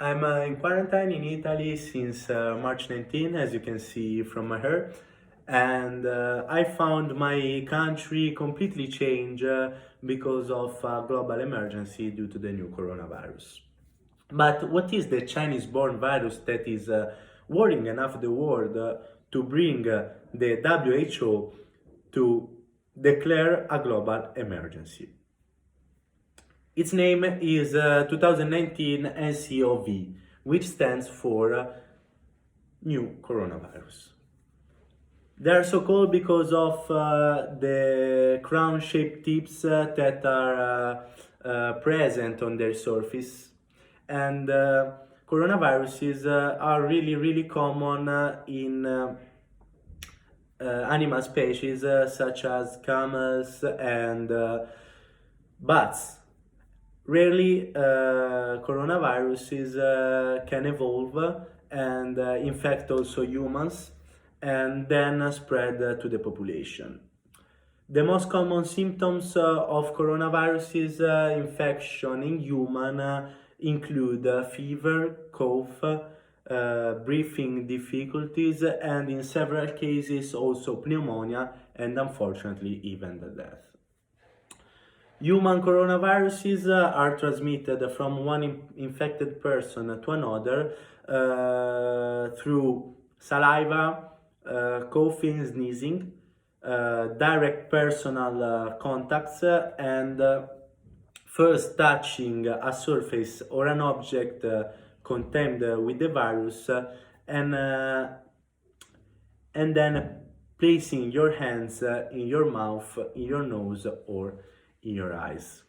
I'm in quarantine in Italy since March 19, as you can see from my hair, and I found my country completely changed because of a global emergency due to the new coronavirus. But what is the Chinese-born virus that is worrying enough the world to bring the WHO to declare a global emergency? Its name is 2019 NCOV, which stands for new coronavirus. They are so called because of the crown-shaped tips that are present on their surface. And coronaviruses are really common in animal species such as camels and bats. Rarely, coronaviruses can evolve and infect also humans and then spread to the population. The most common symptoms of coronaviruses infection in human include fever, cough, breathing difficulties, and in several cases also pneumonia and unfortunately even the death. Human coronaviruses are transmitted from one infected person to another through saliva, coughing, sneezing, direct personal contacts, and first touching a surface or an object contained with the virus, and then placing your hands in your mouth, in your nose, or in your eyes.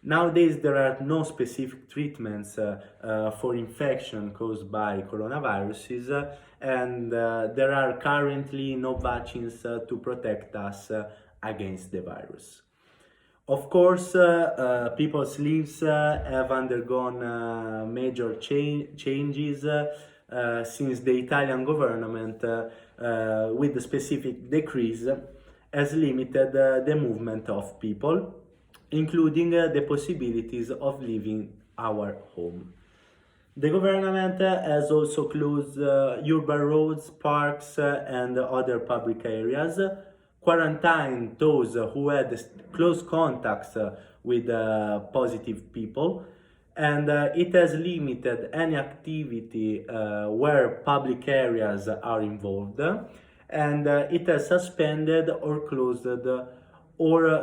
Nowadays, there are no specific treatments for infection caused by coronaviruses, and there are currently no vaccines to protect us against the virus. Of course, people's lives have undergone major changes since the Italian government, with the specific decrees, has limited the movement of people, including the possibilities of leaving our home. The government has also closed urban roads, parks, and other public areas, quarantined those who had close contacts with positive people, and it has limited any activity where public areas are involved, and it has suspended or closed all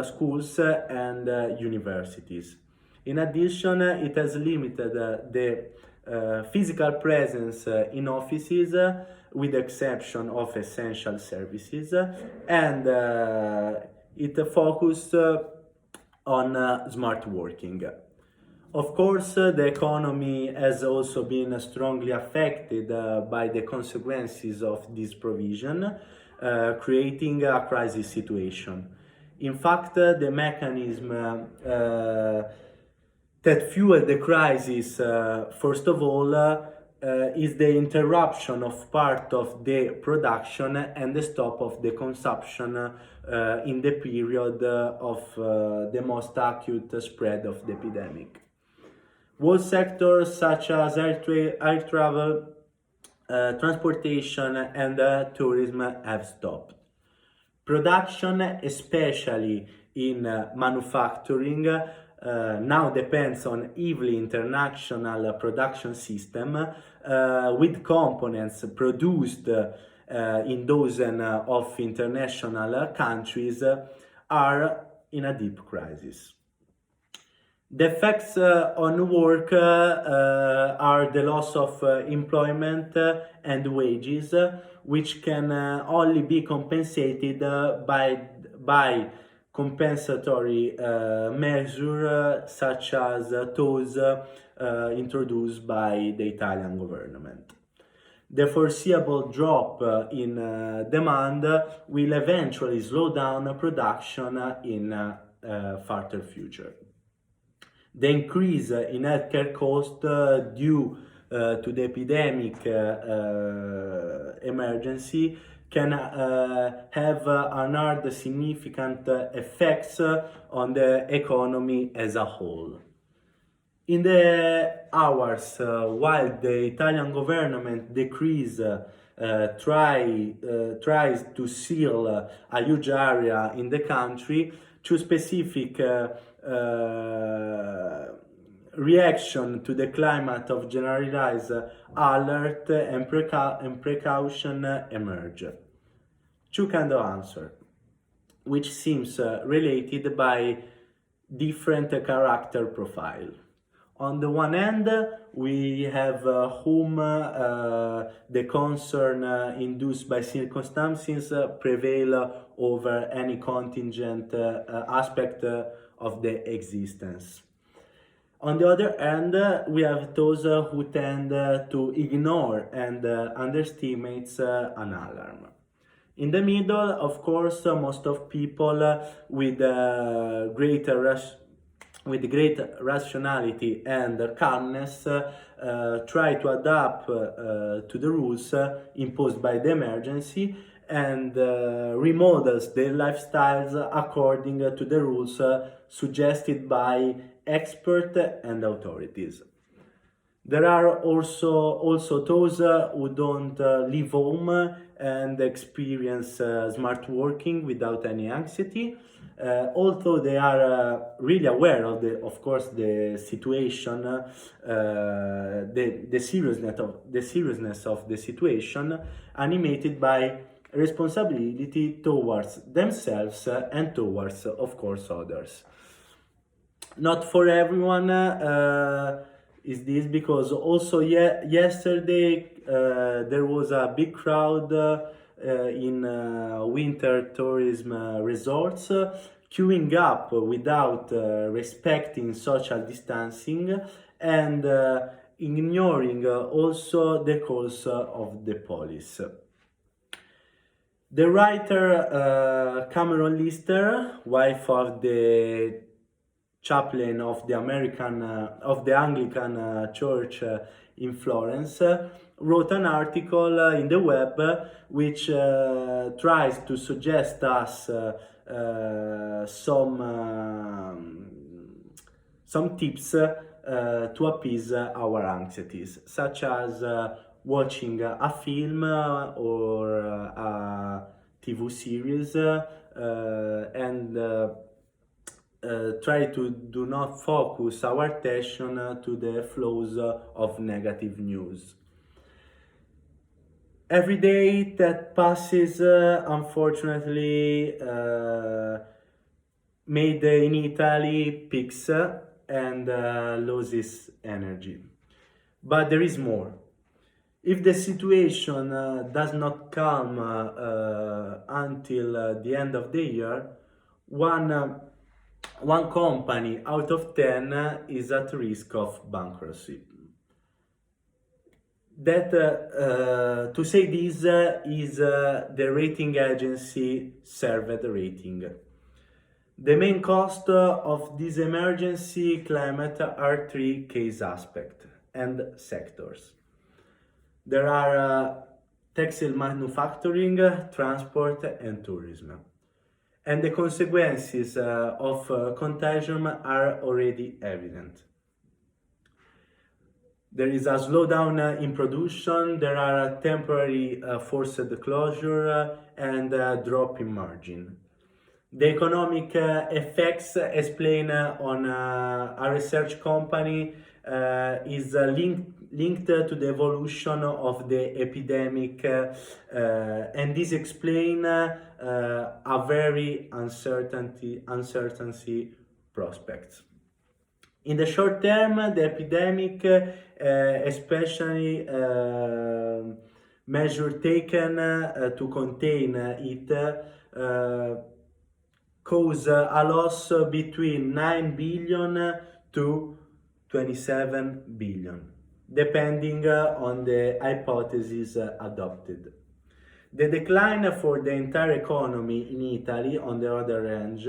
schools and universities. In addition, it has limited the physical presence in offices, with the exception of essential services, and it focused on smart working. Of course, the economy has also been strongly affected by the consequences of this provision, creating a crisis situation. In fact, the mechanism that fueled the crisis, first of all, is the interruption of part of the production and the stop of the consumption in the period of the most acute spread of the epidemic. All sectors such as air travel, transportation and tourism have stopped. Production, especially in manufacturing, now depends on heavily international production system with components produced in dozens of international countries are in a deep crisis. The effects on work are the loss of employment and wages, which can only be compensated by compensatory measures such as those introduced by the Italian government. The foreseeable drop in demand will eventually slow down production in further future. The increase in healthcare costs due to the epidemic emergency can have another significant effects on the economy as a whole. In the hours while the Italian government tries to seal a huge area in the country, two specific reaction to the climate of generalized alert and precaution emerge. Two kind of answer, which seems related by different character profile. On the one hand, we have whom the concern induced by circumstances prevail over any contingent aspect of the existence. On the other hand, we have those who tend to ignore and underestimate an alarm. In the middle, of course, most of people with great rationality and calmness try to adapt to the rules imposed by the emergency and remodels their lifestyles according to the rules suggested by experts and authorities. There are also those who don't leave home and experience smart working without any anxiety, although they are really aware of the situation, the seriousness of the situation, animated by responsibility towards themselves and towards, of course, others. Not for everyone is this, because also yesterday there was a big crowd in winter tourism resorts queuing up without respecting social distancing and ignoring also the calls of the police. The writer Cameron Lister, wife of the chaplain of the Anglican Church in Florence, wrote an article in the web which tries to suggest us some tips to appease our anxieties, such as watching a film or a TV series and try to do not focus our attention to the flows of negative news. Every day that passes, unfortunately, made in Italy peaks and loses energy. But there is more. If the situation does not calm until the end of the year, one company out of 10 is at risk of bankruptcy. To say this is the rating agency Served Rating. The main cost of this emergency climate are three case aspects and sectors. There are textile manufacturing, transport and tourism. And the consequences of contagion are already evident. There is a slowdown in production, there are temporary forced closure and drop in margin. The economic effects explained on a research company is linked to the evolution of the epidemic and this explains a very uncertainty prospects. In the short term, the epidemic, especially measures taken to contain it, cause a loss between 9 billion to 27 billion, depending on the hypothesis adopted. The decline for the entire economy in Italy, on the other hand,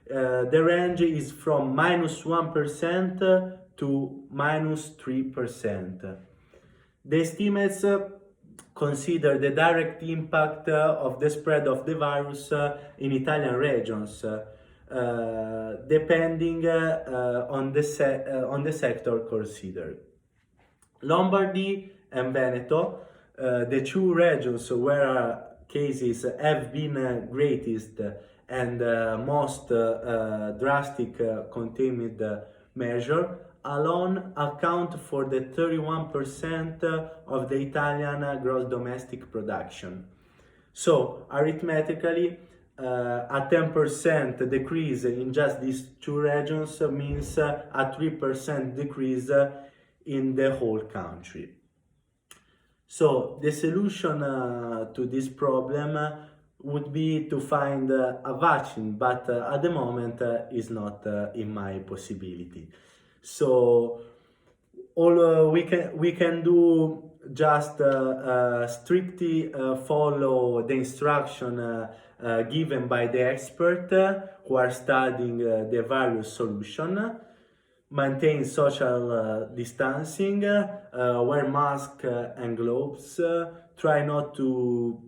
the range is from -1% to -3%. The estimates consider the direct impact of the spread of the virus in Italian regions, depending on the sector considered. Lombardy and Veneto, the two regions where cases have been greatest and most drastic containment measure, alone account for the 31% of the Italian gross domestic production. So, arithmetically, a 10% decrease in just these two regions means a 3% decrease in the whole country. So, the solution to this problem would be to find a vaccine, but at the moment is not in my possibility. So all we can do just strictly follow the instruction given by the expert who are studying the various solutions, maintain social distancing, wear mask and gloves, try not to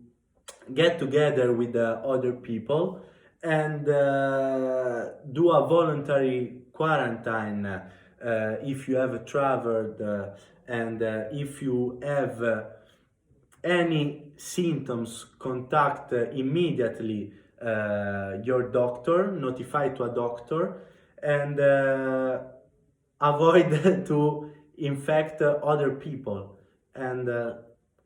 get together with other people, and do a voluntary quarantine if you have traveled and if you have any symptoms, contact immediately your doctor, notify to a doctor, and avoid to infect other people, and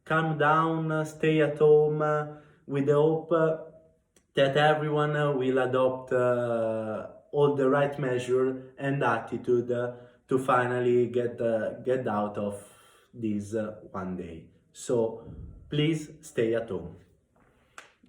calm down, stay at home, with the hope that everyone will adopt all the right measure and attitude to finally get out of this one day. So please stay at home.